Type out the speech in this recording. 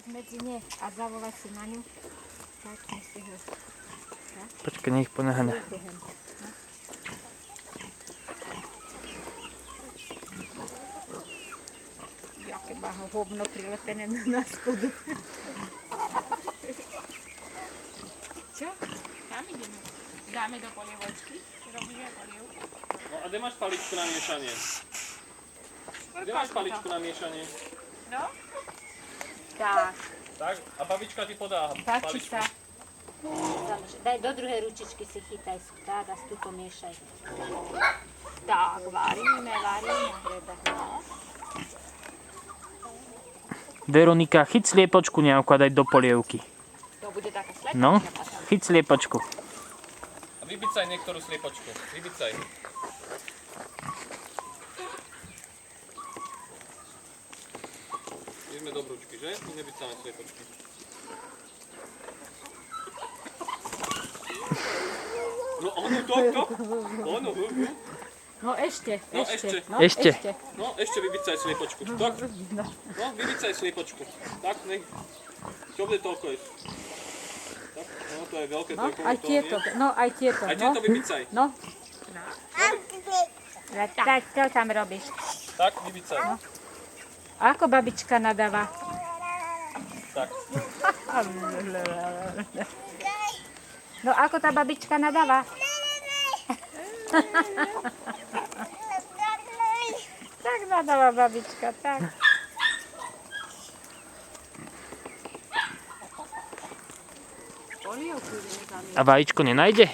medzi ne a zavolať si na ňu. Tak, si ho. Počkaj, nech ponáhľa. Jaké má ho hovno prilepené na spodu. Čo? Tam ideme. Dáme do polievočky. Robíme polievku. No a kde máš paličku na miešanie? Kde máš paličku na miešanie? No? Tak. Tak, a babička ti podá Páči paličku. sa. Daj do druhej ručičky si chytaj, tak a tu pomiešaj. Tak, varíme. Treba. No. Veronika, chyť sliepočku nejakú a daj do polievky. To bude taká slepá. No, chyť sliepočku. A vybicaj niektorú sliepočku. Vybicaj. My sme dobrúčky, že? My nebicáme sliepočky. No ono, to. Ono, No ešte. Ešte. No, ešte vybicaj sliepočku. Tak. No, vybicaj sliepočku. Tak, nech. Čo bude toľko jesť? Tak, no to je veľké, to No, je komu aj toho tieto. nie. No, aj tieto. Aj tieto vybicaj. No. Tak, čo tam robíš? Tak, vybicaj. Ako babička nadáva? Tak. No, ako tá babička nadáva? Tak nadáva babička, tak. A vajíčko nenájde?